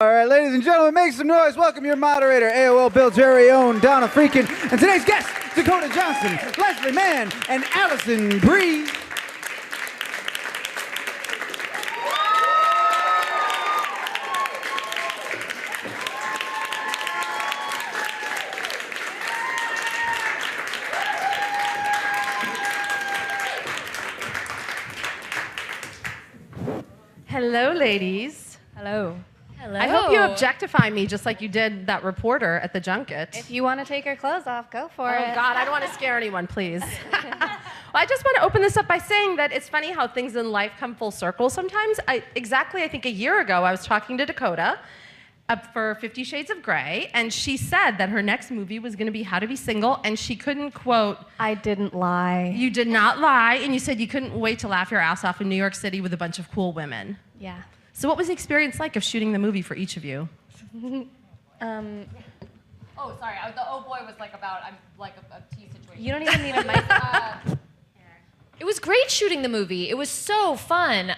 All right, ladies and gentlemen, make some noise. Welcome your moderator, AOL Bill's very own Donna Freakin', and today's guests, Dakota Johnson, Leslie Mann, and Alison Brie. Hello, ladies. Hello. Hello. I hope you objectify me just like you did that reporter at the junket. If you want to take your clothes off, go for it. Oh, God, I don't want to scare anyone, please. Well, I just want to open this up by saying that it's funny how things in life come full circle sometimes. I think a year ago, I was talking to Dakota for 50 Shades of Grey, and she said that her next movie was going to be How to Be Single, and she couldn't quote... I didn't lie. You did not lie, and you said you couldn't wait to laugh your ass off in New York City with a bunch of cool women. Yeah. So what was the experience like of shooting the movie for each of you? Oh, sorry. The oh boy was like about a tea situation. You don't even need a mic. It was great shooting the movie. It was so fun.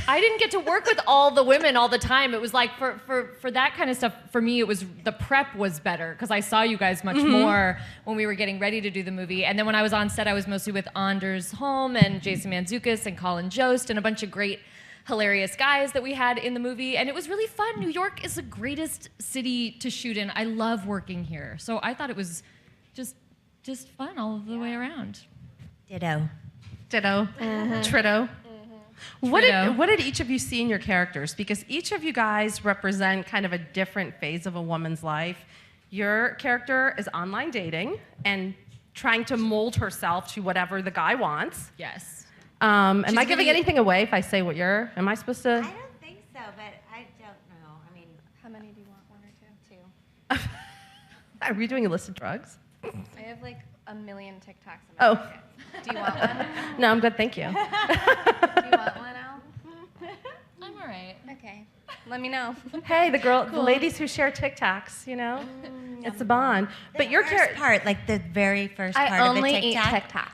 I didn't get to work with all the women all the time. It was like for that kind of stuff, for me, it was the prep was better because I saw you guys much more when we were getting ready to do the movie. And then when I was on set, I was mostly with Anders Holm and Jason Mantzoukas and Colin Jost and a bunch of great, hilarious guys that we had in the movie. And it was really fun. New York is the greatest city to shoot in. I love working here. So I thought it was just fun all the way around. Ditto. Tritto. What did each of you see in your characters? Because each of you guys represent kind of a different phase of a woman's life. Your character is online dating and trying to mold herself to whatever the guy wants. Yes. Am I giving anything away if I say what you're? Am I supposed to? I don't think so, but I don't know. I mean, How many do you want? One or two? two. Are we doing illicit drugs? I have like a million TikToks in my Oh. pocket. Do you want one? No, I'm good, thank you. Do you want one, Al? I'm all right. Okay. Let me know. Hey, the ladies who share TikToks, you know, it's a bond. But your character, part, like the very first part I of only a eat TikTok. TikTok.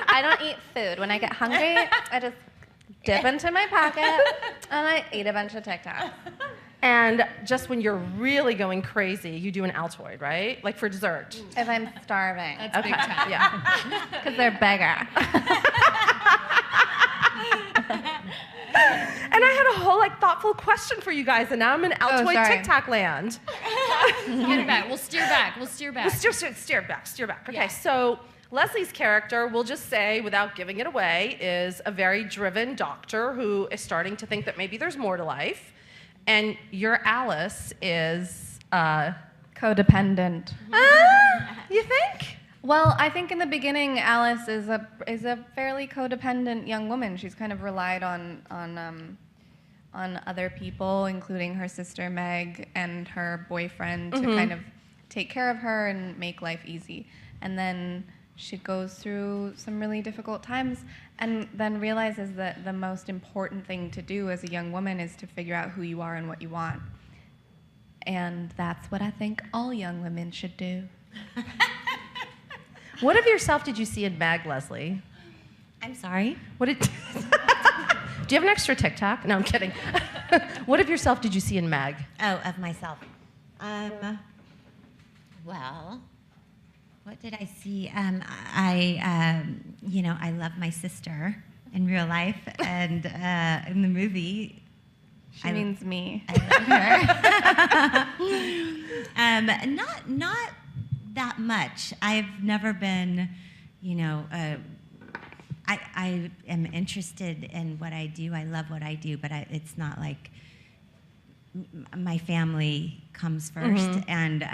I don't eat food. When I get hungry, I just dip into my pocket and I eat a bunch of TikToks. and just when you're really going crazy, you do an Altoid, right? Like for dessert. If I'm starving. That's big time. Yeah. Because they're bigger. And I had a whole thoughtful question for you guys, and now I'm in Altoid sorry. TikTok land. Get it back. We'll steer back. Steer back. Okay, Yeah. so Leslie's character, we'll just say, without giving it away, is a very driven doctor who is starting to think that maybe there's more to life. And your Alice is... Codependent. You think? Well, I think in the beginning, Alice is a fairly codependent young woman. She's kind of relied on other people, including her sister Meg and her boyfriend, to kind of take care of her and make life easy. And then she goes through some really difficult times, and then realizes that the most important thing to do as a young woman is to figure out who you are and what you want. And that's what I think all young women should do. What of yourself did you see in Mag, Leslie? I'm sorry? What did... Do you have an extra TikTok? No, I'm kidding. What of yourself did you see in Mag? Oh, of myself. Well, what did I see? I love my sister in real life, and in the movie, She means me. I love her. Not that much. I've never been, I am interested in what I do. I love what I do, but it's not like my family comes first, and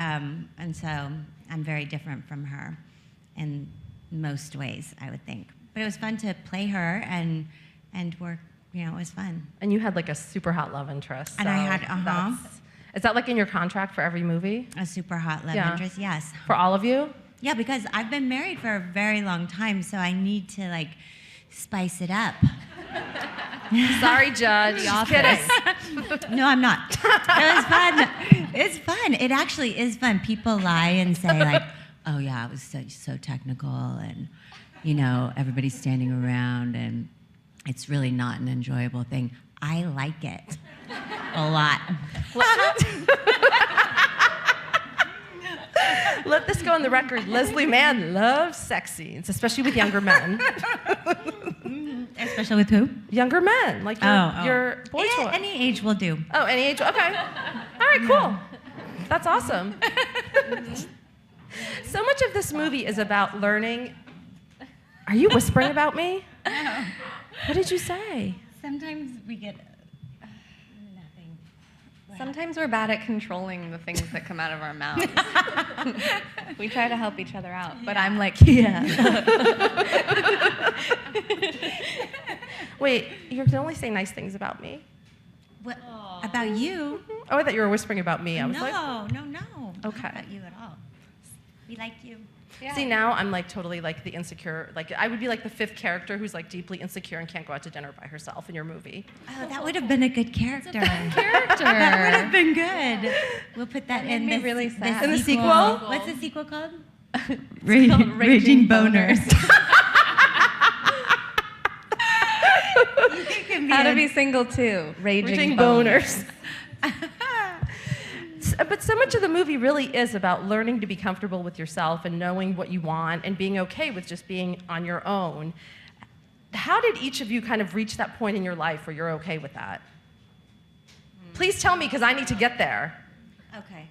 so I'm very different from her in most ways, I would think. But it was fun to play her and work. It was fun. And you had a super hot love interest. And I had, Is that in your contract for every movie? A super hot love interest, yes. For all of you? Yeah, because I've been married for a very long time, so I need to spice it up. Sorry, Judge. Just kidding. No, I'm not. It was fun. It's fun. It actually is fun. People lie and say oh yeah, it was so technical, and everybody's standing around, and it's really not an enjoyable thing. I like it a lot. Let this go on the record. Leslie Mann loves sex scenes, especially with younger men. Especially with who? Younger men, like your boy toy. Any age will do. Oh, any age? Okay. All right, cool. That's awesome. So much of this movie is about learning. Are you whispering about me? No. What did you say? Sometimes we get nothing. Sometimes we're bad at controlling the things that come out of our mouths. We try to help each other out, but I'm like, yeah. Wait, you can only say nice things about me? What about you? Oh, I thought you were whispering about me. I was like, No. Okay. Not about you at all. We like you. Yeah. see, now I'm like totally like the insecure, like I would be like the fifth character who's like deeply insecure and can't go out to dinner by herself in your movie. Oh, that would have been a good character. Character. That would have been good. We'll put that in made me the really sad. In the sequel? What's the sequel called? Raging Boners. How to be single too. Raging boners. But so much of the movie really is about learning to be comfortable with yourself and knowing what you want and being okay with just being on your own. How did each of you kind of reach that point in your life where you're okay with that? Please tell me, because I need to get there. Okay.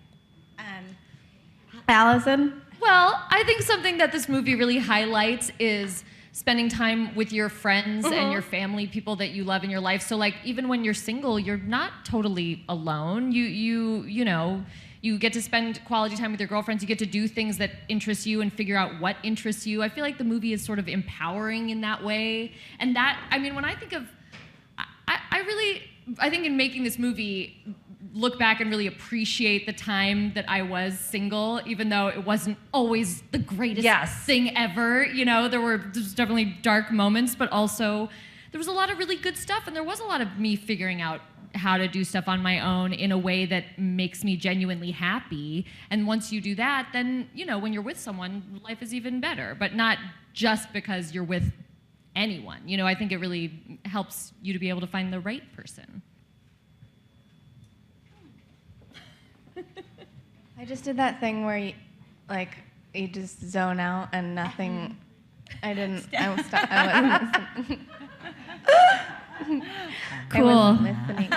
Alison? Well, I think something that this movie really highlights is spending time with your friends and your family, people that you love in your life. So like even when you're single, you're not totally alone. You know, you get to spend quality time with your girlfriends. You get to do things that interest you and figure out what interests you. I feel like the movie is sort of empowering in that way. And that, I mean, when I think of, I think in making this movie, look back and really appreciate the time that I was single, even though it wasn't always the greatest thing ever. You know, there's definitely dark moments, but also there was a lot of really good stuff, and there was a lot of me figuring out how to do stuff on my own in a way that makes me genuinely happy. And once you do that, then, you know, when you're with someone, life is even better, but not just because you're with anyone. You know, I think it really helps you to be able to find the right person. I just did that thing where you just zone out and nothing. I wasn't listening. Cool. I wasn't listening.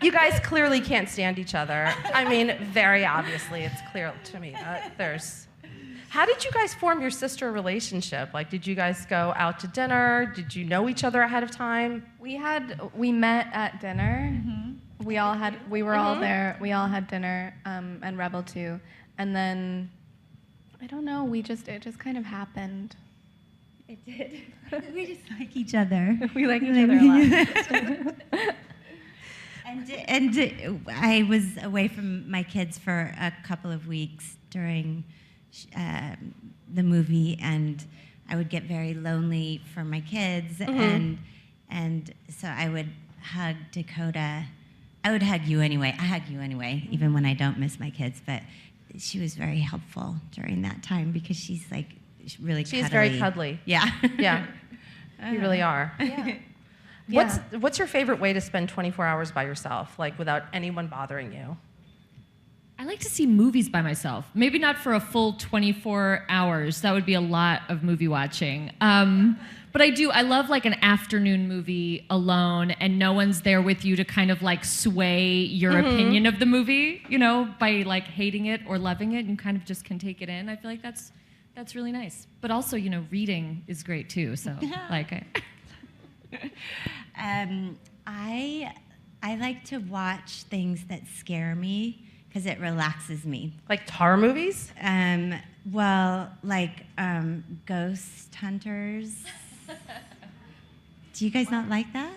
You guys clearly can't stand each other. I mean, very obviously, it's clear to me that there's... How did you guys form your sister relationship? Like, did you guys go out to dinner? Did you know each other ahead of time? We met at dinner. Mm-hmm. We were all there. We all had dinner, and Rebel too. And then, I don't know, it just kind of happened. It did. We just like each other. We like each other a lot. And I was away from my kids for a couple of weeks during the movie, and I would get very lonely for my kids, and so I would hug Dakota. I would hug you anyway. I hug you anyway, even when I don't miss my kids. But she was very helpful during that time because she's like really cuddly. She's very cuddly. Yeah. Yeah. You really are. Yeah. What's your favorite way to spend 24 hours by yourself, like without anyone bothering you? I like to see movies by myself. Maybe not for a full 24 hours. That would be a lot of movie watching. But I love like an afternoon movie alone and no one's there with you to kind of like sway your opinion of the movie, you know, by like hating it or loving it, and you kind of just can take it in. I feel like that's really nice. But also, you know, reading is great too. So like I like to watch things that scare me because it relaxes me. Like tar movies? Well, like Ghost Hunters. Do you guys not like that?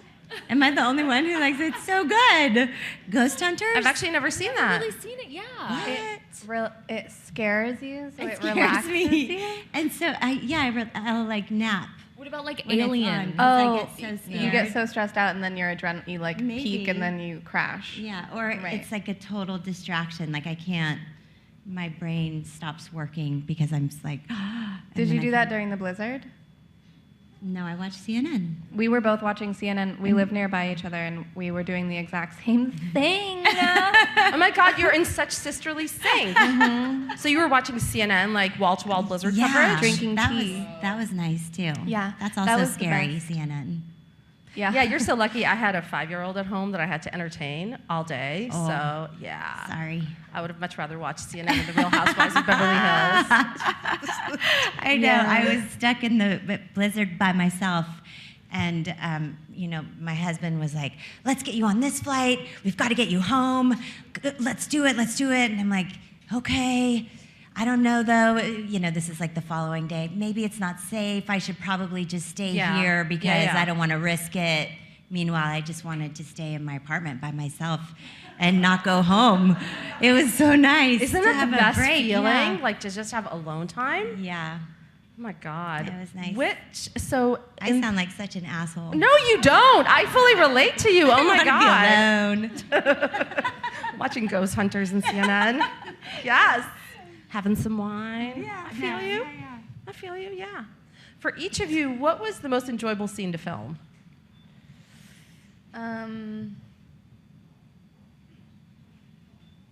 Am I the only one who likes it? It's so good. Ghost Hunters? I've actually never seen that. I've really seen it, yeah. What? It scares you, so it scares relaxes me. you. And so I'll like nap. What about like when it's on, Alien? 'cause I Oh, get so scared. you get so stressed out, and then your adrenaline, you like Maybe. peak, and then you crash. Yeah, or Right. it's like a total distraction. Like I can't, my brain stops working because I'm just like. Did you do that during the blizzard? No, I watch CNN. We were both watching CNN. We live nearby each other, and we were doing the exact same thing. Oh my God, you're in such sisterly sync. So you were watching CNN, like wall-to-wall blizzard coverage? Drinking that tea. that was nice too. Yeah, That's that also was the scary, best. CNN. Yeah, you're so lucky. I had a 5-year-old at home that I had to entertain all day. Oh. So, yeah. Sorry. I would have much rather watched CNN than The Real Housewives of Beverly Hills. I know. I was stuck in the blizzard by myself. And, my husband was like, let's get you on this flight. We've got to get you home. Let's do it. And I'm like, okay. I don't know, though. This is like the following day. Maybe it's not safe. I should probably just stay here because I don't want to risk it. Meanwhile, I just wanted to stay in my apartment by myself and not go home. It was so nice. Isn't to that have the a best break. feeling? Yeah. Like to just have alone time? Yeah. Oh my God. It was nice. I sound like such an asshole. No, you don't. I fully relate to you. Oh my I God. wanna be alone. Watching Ghost Hunters and CNN. Yes. Having some wine. Yeah. I feel you. I feel you, yeah. For each of you, what was the most enjoyable scene to film?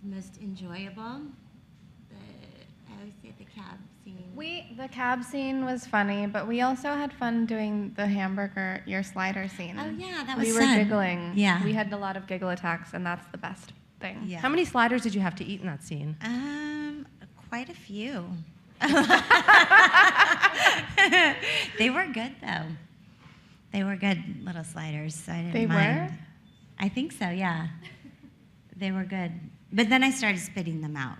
Most enjoyable? I always say the cab scene. The cab scene was funny, but we also had fun doing the hamburger, your slider scene. Oh yeah, that was We were fun. giggling. Yeah. We had a lot of giggle attacks, and that's the best thing. Yeah. How many sliders did you have to eat in that scene? Quite a few. They were good though. They were good little sliders. So I didn't They mind. were? I think so. Yeah. They were good. But then I started spitting them out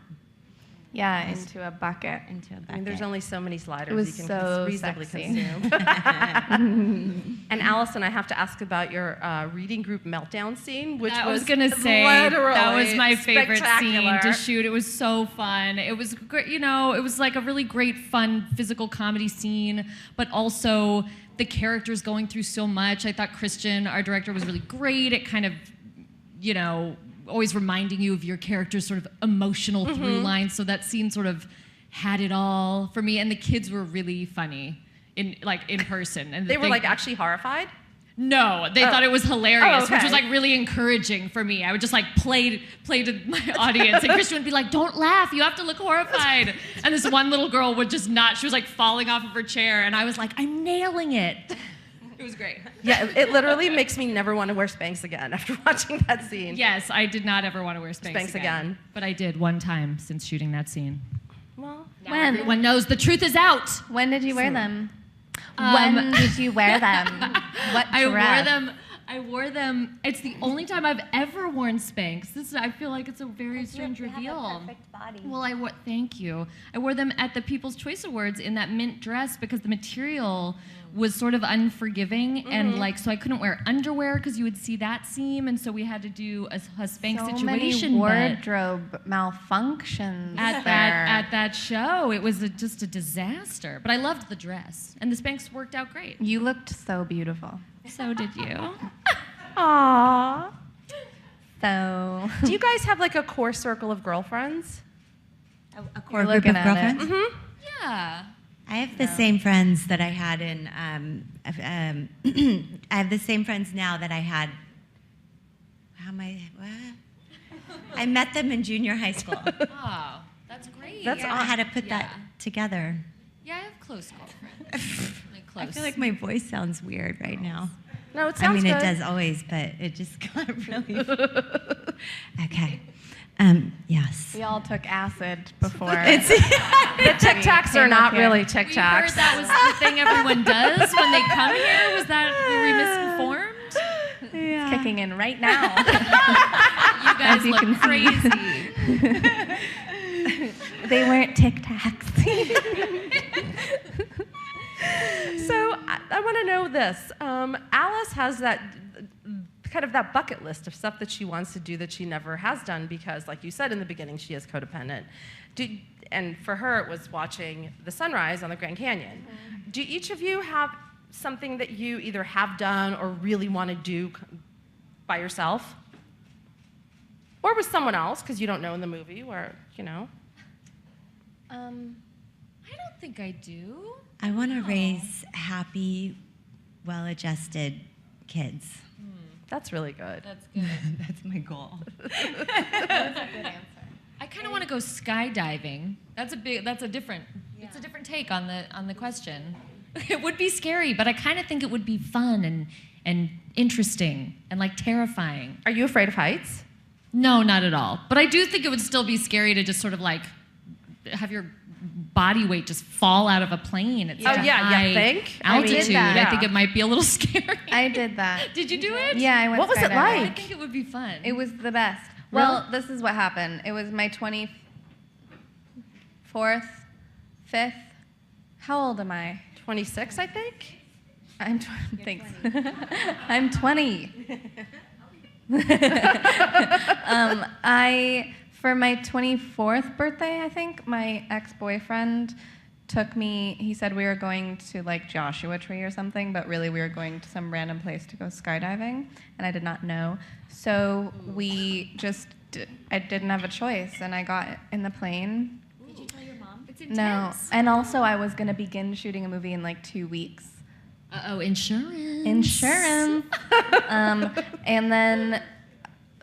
Yeah, into a bucket. into a bucket. I mean, there's only so many sliders It was you can so reasonably sexy. consume. And Allison, I have to ask about your reading group meltdown scene, which I was was gonna say literally that was my favorite scene spectacular. to shoot. It was so fun. It was great, it was like a really great, fun physical comedy scene, but also the characters going through so much. I thought Christian, our director, was really great at kind of, always reminding you of your character's sort of emotional through line. So that scene sort of had it all for me, and the kids were really funny in person. And They were like actually horrified? No, they thought it was hilarious, Oh, okay. which was like really encouraging for me. I would just like play to my audience, and Christian would be like, "Don't laugh, you have to look horrified." And this one little girl would just not. She was like falling off of her chair, and I was like, "I'm nailing it." It was great. Yeah, it literally makes me never want to wear Spanx again after watching that scene. Yes, I did not ever want to wear Spanx again. but I did one time since shooting that scene. Well, Now When? everyone knows the truth is out. When did you wear them? When did you wear them? What dress? I wore them. It's the only time I've ever worn Spanx. I feel like it's a very strange reveal. body. Well, thank you. I wore them at the People's Choice Awards in that mint dress because the material was sort of unforgiving, and so I couldn't wear underwear because you would see that seam, and so we had to do a Spanx So situation. many but wardrobe malfunctions at there. that show, it was just a disaster. But I loved the dress, and the Spanx worked out great. You looked so beautiful. So did you. aww. So Do you guys have like a core circle of girlfriends? A core You're group looking of at girlfriends? it. Yeah. I have the same friends that I had in. I have the same friends now that I had. How am I? What? I met them in junior high school. Oh, that's great. That's I had to put that together. Yeah, I have close girlfriends. Like close. I feel like my voice sounds weird right now. No, it I sounds mean, good. it does always, but it just got really. Okay. Yes. we all took acid before. The Tic Tacs are came not up here. really Tic We heard Tacs. that was the thing everyone does when they come here. Was that were we misinformed? It's kicking in right now. You guys As you look can crazy. They weren't Tic Tacs. So I want to know this. Alice has that kind of that bucket list of stuff that she wants to do that she never has done because, like you said in the beginning, she is codependent. And for her, it was watching the sunrise on the Grand Canyon. Mm-hmm. Do each of you have something that you either have done or really want to do by yourself? Or with someone else, because you don't know in the movie, or, I don't think I do. I want to raise happy well-adjusted kids. That's really good. That's good. That's my goal. That's a good answer. I kind of want to go skydiving. That's a different take on the question. It would be scary, but I kind of think it would be fun and interesting and like terrifying. Are you afraid of heights? No, not at all. But I do think it would still be scary to just sort of like have your body weight just fall out of a plane at such a high you think? altitude. that. I think it might be a little scary. I did that. Did you do it? Yeah, I went What was it skydiving. like? I think it would be fun. It was the best. Well, this is what happened. It was my 24th, 5th. How old am I? 26, I think. Thanks. I'm 20. For my 24th birthday, I think, my ex-boyfriend took me, he said we were going to like Joshua Tree or something, but really we were going to some random place to go skydiving, and I did not know. So I didn't have a choice, and I got in the plane. Did you tell your mom? It's No, intense. and also I was gonna begin shooting a movie in like 2 weeks. Uh-oh, insurance. Insurance. And then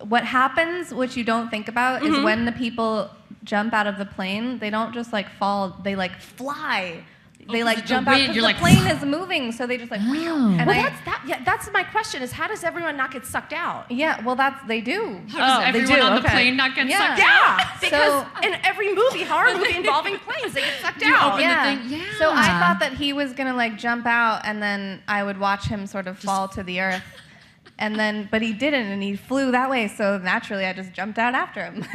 what happens, which you don't think about, is when the people jump out of the plane, they don't just like fall, they like fly. They like the jump wind, out because you're the like, plane is moving, so they just like. Oh. And Well, that's my question: is how does everyone not get sucked out? yeah, well they do. How does they everyone do, on the okay. plane not get Yeah. sucked Yeah, out? because in every horror movie involving planes, they get sucked out. open the Yeah. thing, yeah. So I thought that he was gonna like jump out, and then I would watch him sort of fall to the earth. And then, but he didn't, and he flew that way. So naturally, I just jumped out after him.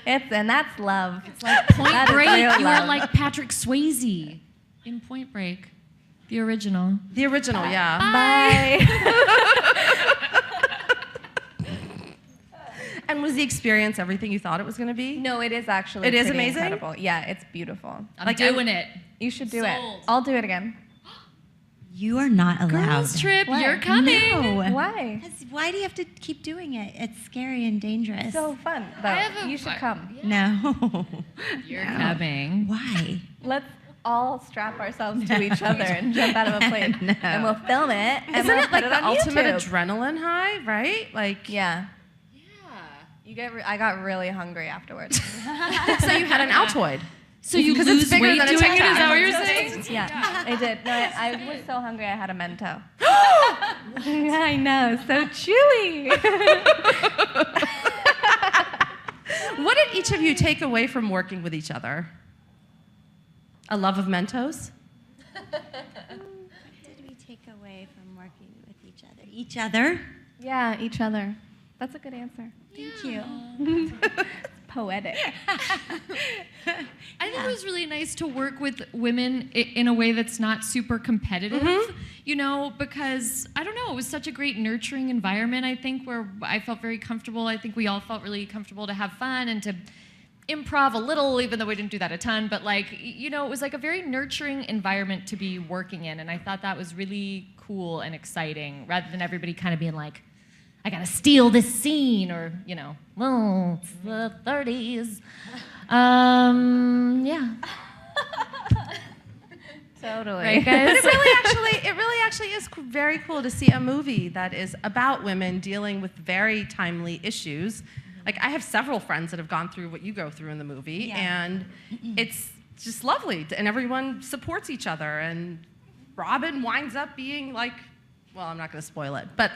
And that's love. It's like Point That is Break. real You were love. like Patrick Swayze in Point Break, the original. The original, yeah. Bye. And was the experience everything you thought it was going to be? No, it is actually. It is pretty amazing? Incredible. Yeah, it's beautiful. I'm doing it. You should do Sold. it. I'll do it again. You are not allowed. Girls trip, Why? you're coming. No. Why? 'Cause why do you have to keep doing it? It's scary and dangerous. So fun. Though. I have a- You should come. No. You're coming. Why? Let's all strap ourselves to each other and jump out of a plane, No. and we'll film it. And Isn't we'll it put like it the on ultimate YouTube. adrenaline high, right? Like, Yeah. Yeah. I got really hungry afterwards. so you had an Altoid. So you 'Cause it's lose bigger weight than a doing Tic it? Tac. Is that what you're saying? Yeah, I did. No, I was so hungry I had a Mento. I know, so chewy. What did each of you take away from working with each other? A love of Mentos? What did we take away from working with each other? Each other? Yeah, each other. That's a good answer. Thank you. Poetic. I think it was really nice to work with women in a way that's not super competitive, you know, because, I don't know, it was such a great nurturing environment, I think, where I felt very comfortable. I think we all felt really comfortable to have fun and to improv a little, even though we didn't do that a ton, but like, you know, it was like a very nurturing environment to be working in, and I thought that was really cool and exciting, rather than everybody kind of being like, I gotta steal this scene, or, you know, well, it's the 30s. Yeah. Totally. Right, guys? But it really actually is very cool to see a movie that is about women dealing with very timely issues. Like, I have several friends that have gone through what you go through in the movie, and it's just lovely, and everyone supports each other, and Robin winds up being like, well, I'm not going to spoil it, but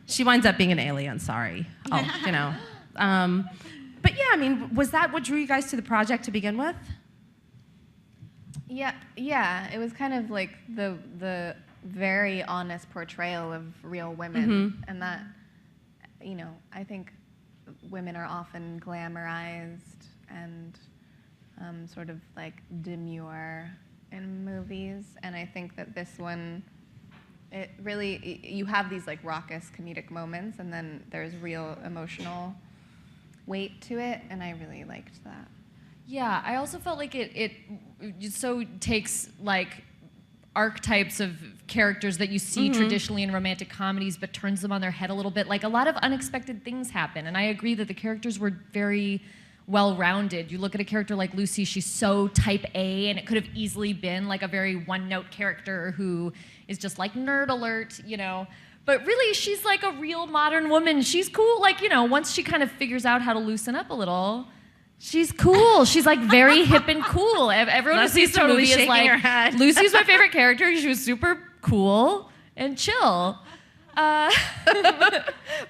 she winds up being an alien, sorry. Oh, you know. But yeah, I mean, was that what drew you guys to the project to begin with? Yeah. It was kind of like the very honest portrayal of real women, and that, you know, I think women are often glamorized and sort of like demure in movies, and I think that this one, it really, you have these like raucous comedic moments, and then there's real emotional weight to it, and I really liked that. Yeah, I also felt like it so takes like archetypes of characters that you see traditionally in romantic comedies, but turns them on their head a little bit. Like, a lot of unexpected things happen, and I agree that the characters were very well-rounded. You look at a character like Lucy, she's so type A, and it could have easily been like a very one-note character who is just like nerd alert, you know. But really, she's like a real modern woman. She's cool. Like, you know, once she kind of figures out how to loosen up a little, she's cool. She's like very hip and cool. Everyone who sees the movie is like, Lucy's my favorite character. She was super cool and chill. But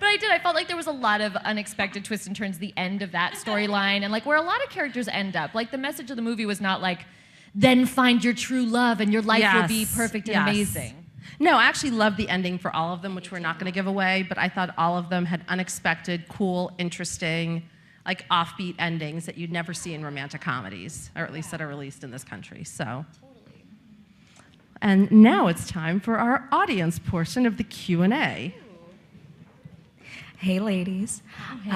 I felt like there was a lot of unexpected twists and turns at the end of that storyline, and like where a lot of characters end up. Like the message of the movie was not like, then find your true love and your life will be perfect and amazing. No, I actually loved the ending for all of them, which we're not going to give away, but I thought all of them had unexpected, cool, interesting, like offbeat endings that you'd never see in romantic comedies, or at least that are released in this country. So. And now it's time for our audience portion of the Q&A. Hey, ladies. Hey.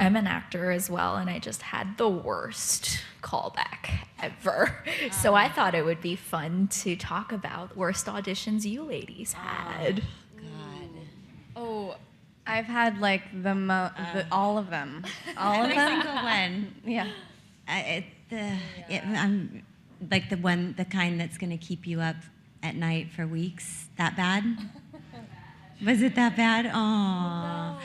I'm an actor as well, and I just had the worst callback ever. So I thought it would be fun to talk about worst auditions you ladies had. Oh, I've had like all of them. All of Every them? single one. Yeah. I'm like the kind that's going to keep you up at night for weeks. That bad? Was it that bad? Oh. I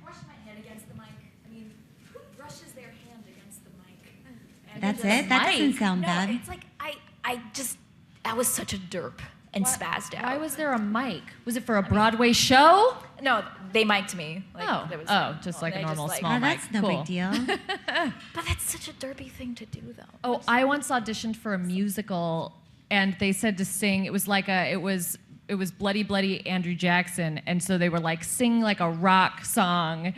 brushed my head against the mic. I mean, who brushes their hand against the mic? And That's it? That doesn't sound bad. It's like I was such a derp and spazzed out. Why was there a mic? Was it for a Broadway show? No, they mic'd me. Like, there was just like a normal just, small Oh, mic. that's no Cool. big deal. But that's such a derpy thing to do, though. Oh, I once auditioned for a musical, and they said to sing. It was like it was Bloody Bloody Andrew Jackson, and so they were like sing like a rock song,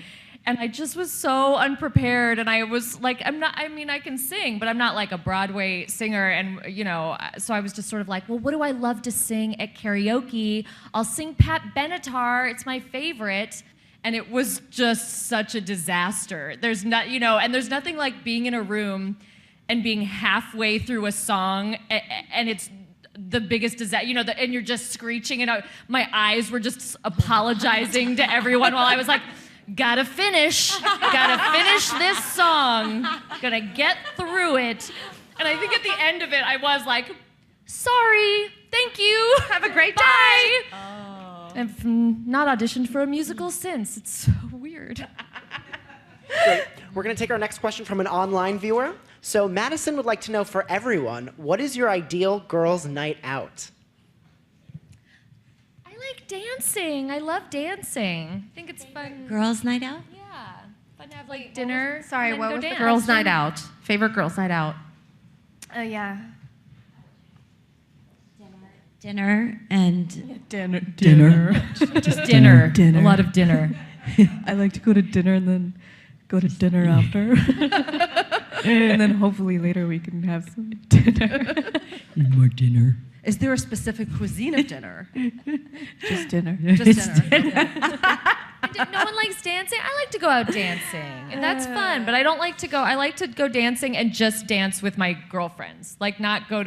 and I just was so unprepared, and I was like, I can sing, but I'm not like a Broadway singer, and you know, so I was just sort of like, well, what do I love to sing at karaoke? I'll sing Pat Benatar. It's my favorite. And it was just such a disaster. There's not, you know, and there's nothing like being in a room and being halfway through a song and it's the biggest disaster, you know, and you're just screeching and my eyes were just apologizing to everyone while I was like, gotta finish this song, gonna get through it. And I think at the end of it, I was like, sorry, thank you, have a great day. I've not auditioned for a musical since. It's so weird. Great. We're going to take our next question from an online viewer. So Madison would like to know for everyone, what is your ideal girls' night out? I like dancing. I love dancing. I think it's fun. Girls' night out? Yeah. Fun to have like dinner. Sorry, and then what go was the dance. Girls' night out. Favorite girls' night out. Yeah. Dinner and Dinner. Just dinner. Dinner. A lot of dinner. I like to go to dinner and then go to dinner after. And then hopefully later we can have some dinner. More dinner. Is there a specific cuisine of dinner? Just dinner. Just dinner. No one likes dancing. I like to go out dancing, and that's fun. But I don't like to go. I like to go dancing and just dance with my girlfriends. Like not go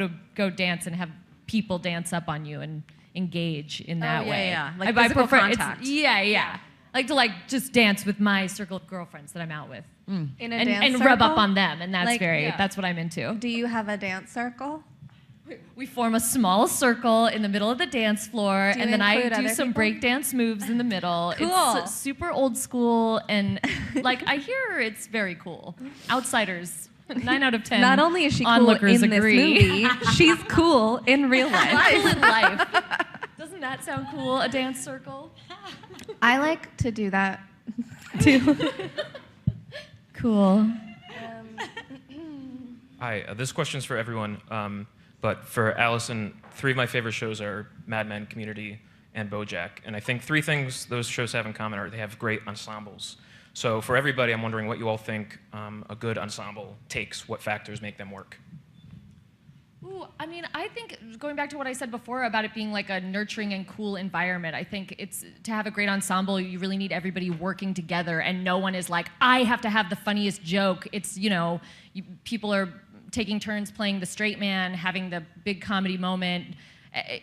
dance and have people dance up on you and engage in that way. Yeah. Like physical contact. Yeah. I like to just dance with my circle of girlfriends that I'm out with, In a and dance rub up circle? on them, and that's Like, that's what I'm into. Do you have a dance circle? We form a small circle in the middle of the dance floor, Do you and then I include do other some people? breakdance moves in the middle. Cool. It's super old school, and like I hear it's very cool. Outsiders, 9 out of 10. Not only is she cool onlookers in agree. this movie, she's cool in real life. Cool in life. Doesn't that sound cool? A dance circle? I like to do that too. Cool. Hi, this question's for everyone, but for Alison, 3 of my favorite shows are Mad Men, Community, and BoJack. And I think 3 things those shows have in common are they have great ensembles. So for everybody, I'm wondering what you all think a good ensemble takes, what factors make them work. Ooh, I mean, I think going back to what I said before about it being like a nurturing and cool environment, I think it's to have a great ensemble, you really need everybody working together, and no one is like, I have to have the funniest joke. It's, you know, people are taking turns playing the straight man, having the big comedy moment,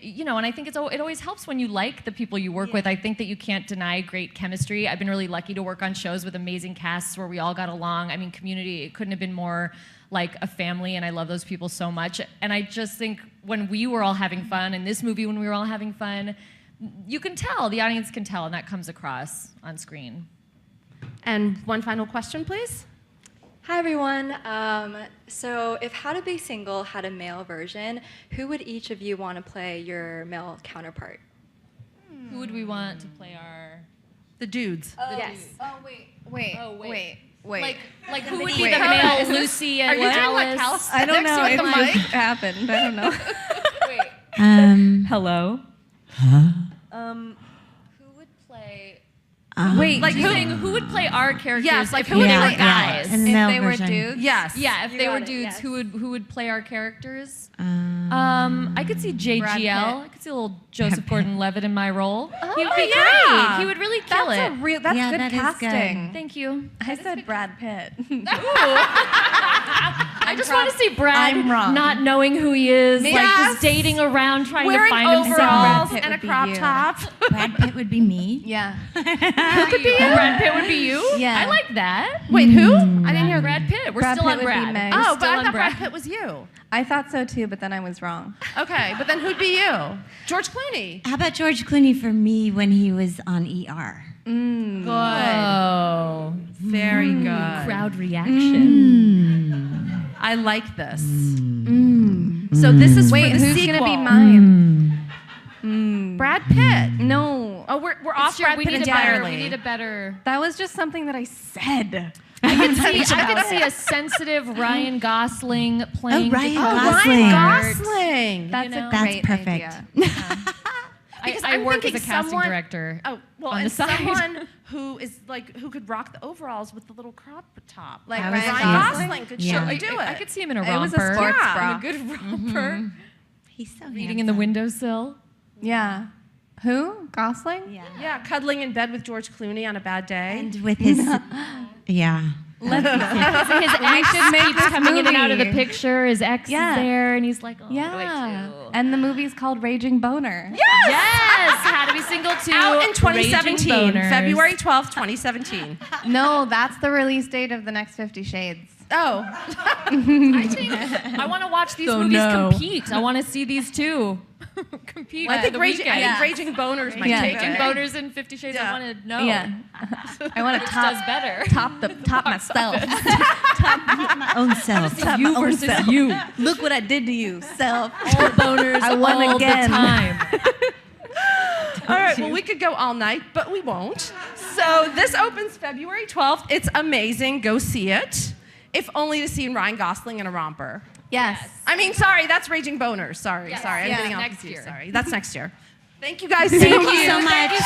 you know, and I think it always helps when you like the people you work with. I think that you can't deny great chemistry. I've been really lucky to work on shows with amazing casts where we all got along. I mean, Community, it couldn't have been more like a family, and I love those people so much. And I just think when we were all having fun, and this movie when we were all having fun, you can tell, the audience can tell, and that comes across on screen. And one final question, please. Hi everyone. So if How to Be Single had a male version, who would each of you want to play your male counterpart? Who would we want to play our... The dudes. Yes. Wait. Like who would be the male Lucy and Are you doing Alice? Alice? I don't know. Next It to the mic? just happened. I don't know. Hello. Who would play... Wait, Like who would play our characters? Yes, like if who would they play were guys? In the if male they were version. dudes? Yes. Yeah, if You they got were it, dudes, yes. who would play our characters? Um, I could see Brad JGL. Pitt. I could see a little Joseph Gordon-Levitt in my role. He would be yeah. great. He would really kill That's it. That's Yeah, good that is good. casting. Thank you. I said Brad Pitt. I just want to see Brad I'm wrong. not knowing who he is, like Yes. just dating around, trying Wearing to find himself. overalls Pitt and a would be crop you. top. Brad Pitt would be me. Yeah. Who could be you? Brad Pitt would be you? Yeah. I like that. Wait, who? I didn't hear Brad Pitt. We're Brad still Pitt on would be Brad. Meg. We're Oh, still but I on thought Brad. Brad Pitt was you. I thought so too, but then I was wrong. Okay, but then who'd be you? George Clooney. How about George Clooney for me when he was on ER? Good. Oh, Very good. crowd reaction. I like this. So this is Wait, for the who's sequel. gonna be mine? Brad Pitt. No. Oh, we're off Brad we Pitt need entirely. We need a better. That was just something that I said. I could see a sensitive Ryan Gosling playing. Ryan Dakota. Gosling. Ryan Gosling. That's know? a That's great perfect. idea. Because I I'm work as a thinking casting someone- director. Oh, well, on and the side. someone who is like who could rock the overalls with the little crop top, like That was Ryan cute. Gosling could Yeah. surely do it. I could see him in a It romper. was a sports Yeah. bra. A good romper. He's so Reading in the windowsill. Yeah. Who? Gosling? Yeah. Yeah, cuddling in bed with George Clooney on a bad day. And with his, yeah. His ex should make keeps this coming in and out of the movie. picture. His ex Yeah. is there, and he's like, "Oh, Yeah. what do I do?" And the movie's called Raging Boner. Yes, How to Be Single 2. Out in Raging 2017, Boners. February 12th, 2017. No, that's the release date of the next 50 Shades. Oh, I want to watch these movies compete. I want to see these two compete. I for think the Raging, weekend. I think Raging Boners might Yeah. take Raging it. Boners and 50 Shades. Yeah. I want to know. Yeah. I want to Which top does better. top myself. My own self. Top You my own versus self. you. Look what I did to you, self. All boners I won all again. the time. All right, well, we could go all night, but we won't. So this opens February 12th. It's amazing. Go see it. If only to see Ryan Gosling in a romper. Yes. I mean, sorry, that's Raging Boners. Sorry, Yes. sorry. I'm Yeah. getting all Next confused. year. Sorry. That's next year. Thank you guys Thank you so much. Thank you